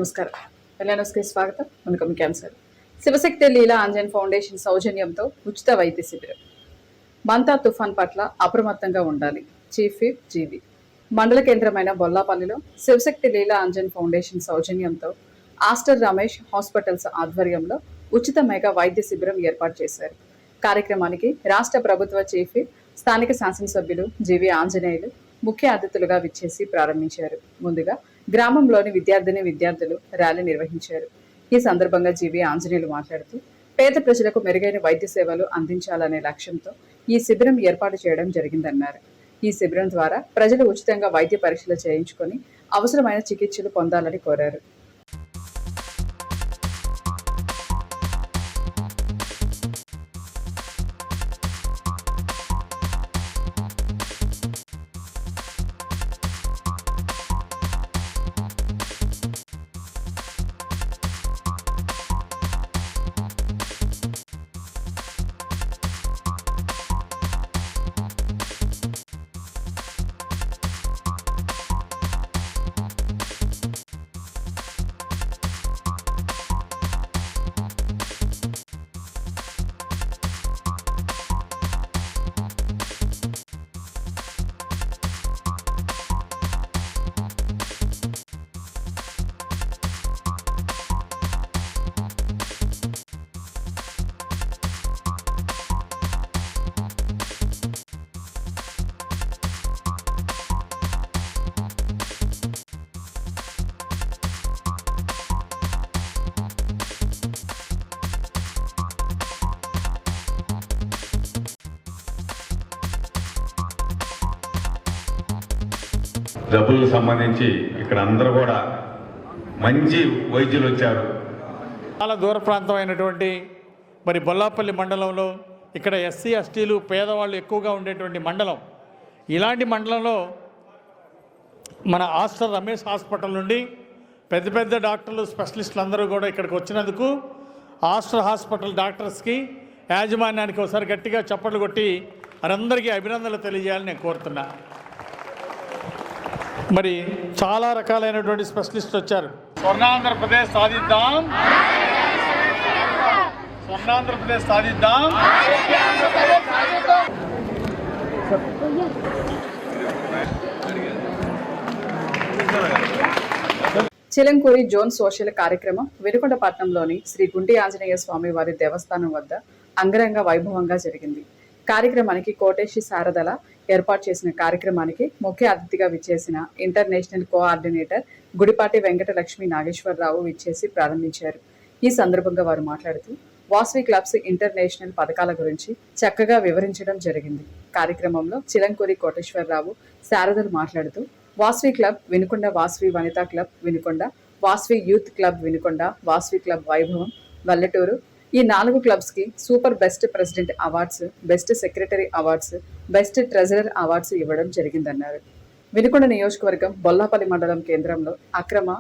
నమస్కారం. ఎల్ఎన్ఎస్కి స్వాగతం. ముందుగా మీ క్యాన్సర్ శివశక్తి లీలా ఆంజనేయ ఫౌండేషన్ సౌజన్యంతో ఉచిత వైద్య శిబిరం. మంతా తుఫాన్ పట్ల అప్రమత్తంగా ఉండాలి. చీఫ్ విప్ జీవి. మండల కేంద్రమైన బొల్లాపల్లిలో శివశక్తి లీలా ఆంజనేయ ఫౌండేషన్ సౌజన్యంతో ఆస్టర్ రమేష్ హాస్పిటల్స్ ఆధ్వర్యంలో ఉచిత మెగా వైద్య శిబిరం ఏర్పాటు చేశారు. కార్యక్రమానికి రాష్ట్ర ప్రభుత్వ చీఫ్ విప్, స్థానిక శాసనసభ్యులు జీవి ఆంజనేయులు ముఖ్య అతిథులుగా విచ్చేసి ప్రారంభించారు. ముందుగా గ్రామంలోని విద్యార్థులు ర్యాలీ నిర్వహించారు. ఈ సందర్భంగా జీవి ఆంజనేయులు మాట్లాడుతూ పేద ప్రజలకు మెరుగైన వైద్య సేవలు అందించాలనే లక్ష్యంతో ఈ శిబిరం ఏర్పాటు చేయడం జరిగిందన్నారు. ఈ శిబిరం ద్వారా ప్రజలు ఉచితంగా వైద్య పరీక్షలు చేయించుకొని అవసరమైన చికిత్సలు పొందాలని కోరారు. జబ్బులకు సంబంధించి ఇక్కడ అందరూ కూడా మంచి వైద్యులు వచ్చారు. చాలా దూర ప్రాంతమైనటువంటి మరి బొల్లాపల్లి మండలంలో ఇక్కడ ఎస్సీ ఎస్టీలు పేదవాళ్ళు ఎక్కువగా ఉండేటువంటి మండలం. ఇలాంటి మండలంలో మన ఆస్టర్ రమేష్ హాస్పిటల్ నుండి పెద్ద పెద్ద డాక్టర్లు స్పెషలిస్టులు అందరూ కూడా ఇక్కడికి వచ్చినందుకు ఆస్టర్ హాస్పిటల్ డాక్టర్స్కి యాజమాన్యానికి ఒకసారి గట్టిగా చప్పట్లు కొట్టి వారందరికీ అభినందనలు తెలియజేయాలని నేను కోరుతున్నా. మరి చాలా రకాలైనటువంటి స్పెషలిస్టులు వచ్చారు. స్వర్ణాంధ్రప్రదేశ్ సాధిద్దాం, స్వర్ణాంధ్రప్రదేశ్ సాధిద్దాం. చిలంకూరి జోన్ సోషల్ కార్యక్రమం వెనుకొండపట్నంలోని శ్రీ గుండి ఆంజనేయ స్వామి వారి దేవస్థానం వద్ద అంగరంగ వైభవంగా జరిగింది. కార్యక్రమానికి కోటేశి శారదల ఏర్పాటు చేసిన కార్యక్రమానికి ముఖ్య అతిథిగా విచ్చేసిన ఇంటర్నేషనల్ కోఆర్డినేటర్ గుడిపాటి వెంకటలక్ష్మి నాగేశ్వరరావు విచ్చేసి ప్రారంభించారు. ఈ సందర్భంగా వారు మాట్లాడుతూ వాస్వి క్లబ్స్ ఇంటర్నేషనల్ పథకాల గురించి చక్కగా వివరించడం జరిగింది. కార్యక్రమంలో చిలంకూరి కోటేశ్వరరావు శారదలు మాట్లాడుతూ Vasavi club Vinukonda, Vasavi Vanitha club Vinukonda, Vasavi youth club Vinukonda, Vasavi club Vaibhavam Vallaturu, ఈ 4 క్లబ్స్కి super best president awards, best secretary awards, best treasurer awards ఇవ్వడం జరిగిందన్నారు. వినుకొండ నియోజకవర్గం బొల్లాపల్లి మండలం కేంద్రంలో అక్రమ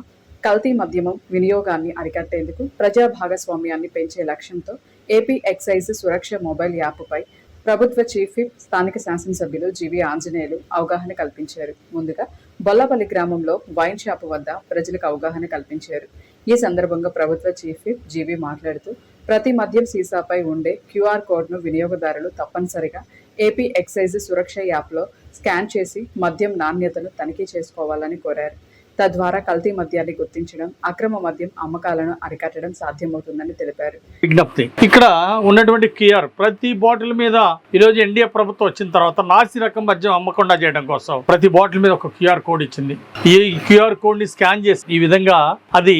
కల్తీ మద్యమం వినియోగాన్ని అరికట్టేందుకు ప్రజా భాగస్వామ్యాన్ని పెంచే లక్ష్యంతో ఏపీ ఎక్సైజ్ సురక్ష మొబైల్ యాప్పై ప్రభుత్వ చీఫ్ విప్, స్థానిక శాసనసభ్యులు జీవి ఆంజనేయులు అవగాహన కల్పించారు. ముందుగా బొల్లాపల్లి గ్రామంలో వైన్ షాపు వద్ద ప్రజలకు అవగాహన కల్పించారు. ఈ సందర్భంగా ప్రభుత్వ చీఫ్ విప్ జీవి మాట్లాడుతూ ప్రతి మద్యం సీసాపై ఉండే క్యూఆర్ కోడ్ను వినియోగదారులు తప్పనిసరిగా ఏపీ ఎక్సైజ్ సురక్ష యాప్లో స్కాన్ చేసి మద్యం నాణ్యతను తనిఖీ చేసుకోవాలని కోరారు. తద్వారా కల్తీ మద్యాన్ని గుర్తించడం, అక్రమ మద్యం అమ్మకాలను అరికట్టడం సాధ్యమవుతుందని తెలిపారు. విజ్ఞప్తి, ఇక్కడ ఉన్నటువంటి క్యూఆర్ ప్రతి బాటిల్ మీద ఈరోజు ఎన్డీఏ ప్రభుత్వం వచ్చిన తర్వాత నాసి రకం మద్యం అమ్మకుండా చేయడం కోసం ప్రతి బాటిల్ మీద ఒక క్యూఆర్ కోడ్ ఇచ్చింది. ఈ క్యూఆర్ కోడ్ ని స్కాన్ చేసి ఈ విధంగా అది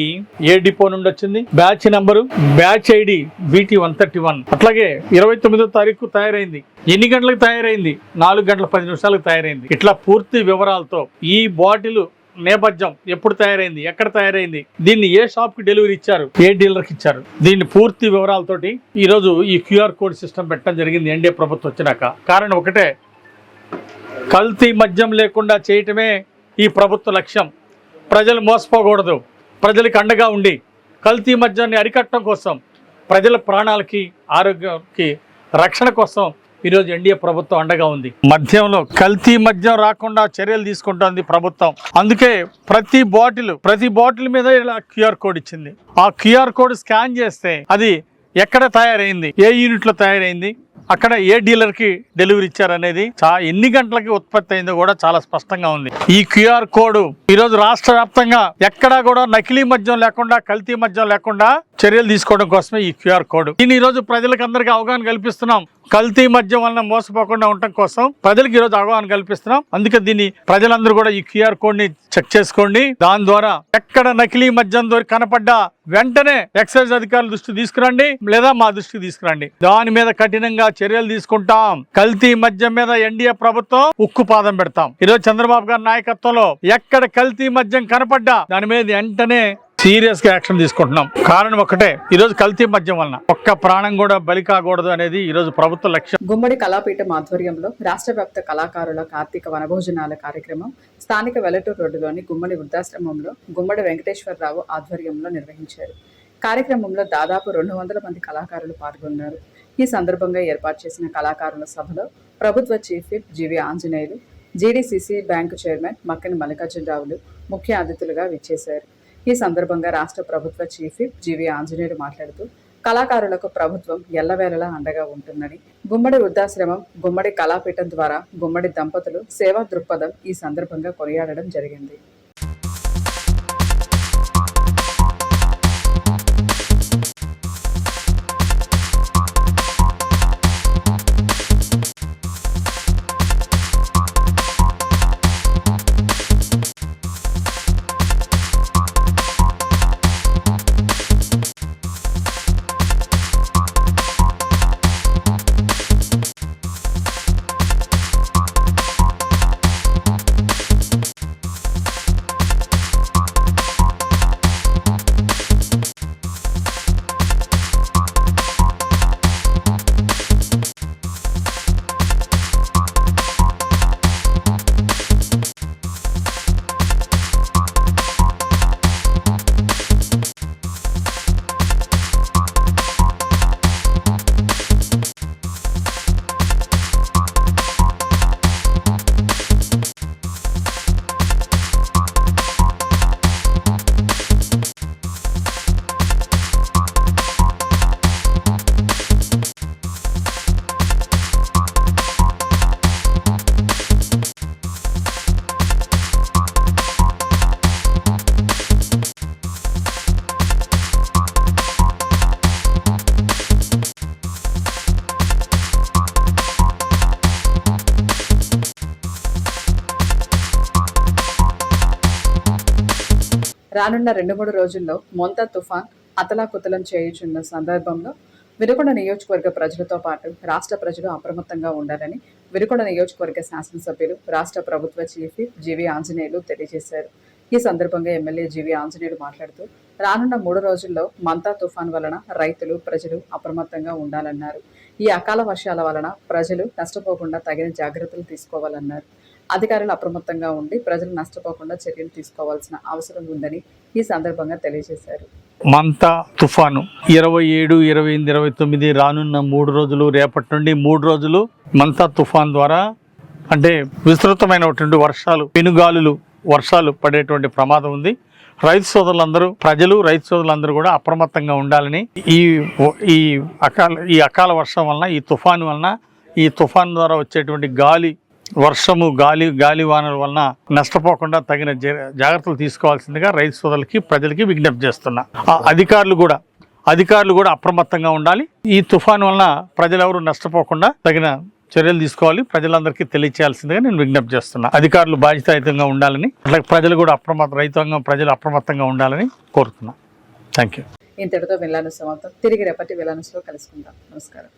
ఏ డిపో నుండి వచ్చింది, batch number, batch ID BT 131, అట్లాగే 29వ తారీఖు తయారైంది, ఎన్ని గంటలకు తయారైంది, 4 గంటల 10 నిమిషాలకు తయారైంది, ఇట్లా పూర్తి వివరాలతో ఈ బాటిల్ నేపథ్యం ఎప్పుడు తయారైంది, ఎక్కడ తయారైంది, దీన్ని ఏ షాప్ కి డెలివరీ ఇచ్చారు, ఏ డీలర్కి ఇచ్చారు, దీన్ని పూర్తి వివరాలతోటి ఈరోజు ఈ క్యూఆర్ కోడ్ సిస్టమ్ పెట్టడం జరిగింది ఎన్డీఏ ప్రభుత్వం వచ్చినాక. కారణం ఒకటే, కల్తీ మద్యం లేకుండా చేయటమే ఈ ప్రభుత్వ లక్ష్యం. ప్రజలు మోసపోకూడదు, ప్రజలకు అండగా ఉండి కల్తీ మద్యాన్ని అరికట్టడం కోసం, ప్రజల ప్రాణాలకి ఆరోగ్యానికి రక్షణ కోసం ఈరోజు ఎన్డీఏ ప్రభుత్వం అండగా ఉంది. మద్యంలో కల్తీ మద్యం రాకుండా చర్యలు తీసుకుంటోంది ప్రభుత్వం. అందుకే ప్రతి బాటిల్ మీద ఇలా క్యూఆర్ కోడ్ ఇచ్చింది. ఆ క్యూఆర్ కోడ్ స్కాన్ చేస్తే అది ఎక్కడ తయారైంది, ఏ యూనిట్ లో తయారైంది, అక్కడ ఏ డీలర్ కి డెలివరీ ఇచ్చారనేది, ఎన్ని గంటలకి ఉత్పత్తి అయిందో కూడా చాలా స్పష్టంగా ఉంది. ఈ క్యూఆర్ కోడ్ ఈరోజు రాష్ట్ర వ్యాప్తంగా ఎక్కడా కూడా నకిలీ మద్యం లేకుండా, కల్తీ మద్యం లేకుండా చర్యలు తీసుకోవడం కోసమే ఈ క్యూఆర్ కోడ్. దీన్ని ఈరోజు ప్రజలకు అందరికీ అవగాహన కల్పిస్తున్నాం. కల్తీ మద్యం వలన మోసపోకుండా ఉండటం కోసం ప్రజలకు ఈరోజు అవగాహన కల్పిస్తున్నాం. అందుకే దీన్ని ప్రజలందరూ కూడా ఈ క్యూఆర్ కోడ్ ని చెక్ చేసుకోండి. దాని ద్వారా ఎక్కడ నకిలీ మద్యం కనపడ్డా వెంటనే ఎక్సైజ్ అధికారుల దృష్టికి తీసుకురండి, లేదా మా దృష్టికి తీసుకురండి. దాని మీద కఠినంగా చర్యలు తీసుకుంటాం. కల్తీ మద్యం మీద ఎన్డీఏ ప్రభుత్వం ఉక్కు పాదం పెడతాం. ఈరోజు చంద్రబాబు గారి నాయకత్వంలో ఎక్కడ కల్తీ మద్యం కనపడ్డా దాని మీద వెంటనే సీరియస్ గా యాక్షన్ తీసుకుంటున్నాం. కారణం ఒకటే, ఈ రోజు కల్తీ మద్యం వలన ఒక్క ప్రాణం కూడా బలి కాకూడదు అనేది ఈ రోజు ప్రభుత్వ లక్ష్యం. గుమ్మడి కళాపీఠం ఆధ్వర్యంలో రాష్ట్ర వ్యాప్త కళాకారుల కార్తీక వనభోజనాల కార్యక్రమం స్థానిక వెల్లటూరు రోడ్డులోని గుమ్మడి వృద్ధాశ్రమంలో గుమ్మడి వెంకటేశ్వరరావు ఆధ్వర్యంలో నిర్వహించారు. కార్యక్రమంలో దాదాపు 200 మంది కళాకారులు పాల్గొన్నారు. ఈ సందర్భంగా ఏర్పాటు చేసిన కళాకారుల సభలో ప్రభుత్వ చీఫ్ విప్ జీవి ఆంజనేయులు, జీడీసీసీ బ్యాంకు చైర్మన్ మక్కని మల్లికార్జునరావులు ముఖ్య అతిథులుగా విచ్చేశారు. ఈ సందర్భంగా రాష్ట్ర ప్రభుత్వ చీఫ్ విప్ జీవి ఆంజనేయులు మాట్లాడుతూ కళాకారులకు ప్రభుత్వం ఎల్లవేళలా అండగా ఉంటుందని, గుమ్మడి వృద్ధాశ్రమం, గుమ్మడి కళాపీఠం ద్వారా గుమ్మడి దంపతులు సేవా దృక్పథం ఈ సందర్భంగా కొనియాడడం జరిగింది. రానున్న 2-3 రోజుల్లో మొంతా తుఫాన్ అతలాకుతలం చేయుచున్న సందర్భంలో వినుకొండ నియోజకవర్గ ప్రజలతో పాటు రాష్ట్ర ప్రజలు అప్రమత్తంగా ఉండాలని వినుకొండ నియోజకవర్గ శాసనసభ్యులు, రాష్ట్ర ప్రభుత్వ చీఫ్ జీవి ఆంజనేయులు తెలియజేశారు. ఈ సందర్భంగా ఎమ్మెల్యే జీవి ఆంజనేయులు మాట్లాడుతూ రానున్న 3 రోజుల్లో మంతా తుఫాన్ వలన రైతులు, ప్రజలు అప్రమత్తంగా ఉండాలన్నారు. ఈ అకాల వర్షాల వలన ప్రజలు నష్టపోకుండా తగిన జాగ్రత్తలు తీసుకోవాలన్నారు. అధికారులు అప్రమత్తంగా ఉండి ప్రజలు నష్టపోకుండా చర్యలు తీసుకోవాల్సిన అవసరం ఉందని ఈ సందర్భంగా తెలియజేశారు. మంతా తుఫాను 27, 28, 29 రానున్న 3 రోజులు, రేపటి నుండి 3 రోజులు మంతా తుఫాన్ ద్వారా అంటే విస్తృతమైనటువంటి వర్షాలు, పెనుగాలులు, వర్షాలు పడేటువంటి ప్రమాదం ఉంది. రైతు సోదరులందరూ, రైతు సోదరులందరూ కూడా అప్రమత్తంగా ఉండాలని, ఈ అకాల వర్షం వలన, ఈ తుఫాన్ ద్వారా వచ్చేటువంటి వర్షము, గాలి వానల వలన నష్టపోకుండా తగిన జాగ్రత్తలు తీసుకోవాల్సిందిగా రైతు సోదరులకి, ప్రజలకి విజ్ఞప్తి చేస్తున్నా. అధికారులు కూడా అప్రమత్తంగా ఉండాలి. ఈ తుఫాను వలన ప్రజలెవరూ నష్టపోకుండా తగిన చర్యలు తీసుకోవాలి, ప్రజలందరికీ తెలియచేయాల్సిందిగా నేను విజ్ఞప్తి చేస్తున్నా. అధికారులు బాధ్యతాయుతంగా ఉండాలని, అట్లాగే ప్రజలు కూడా ప్రజలు అప్రమత్తంగా ఉండాలని కోరుతున్నా. Thank you. ఇంతటితో విలాను సమాప్తం. తిరిగి రేపటి విలానులో కలుసుకుందాం. నమస్కారం.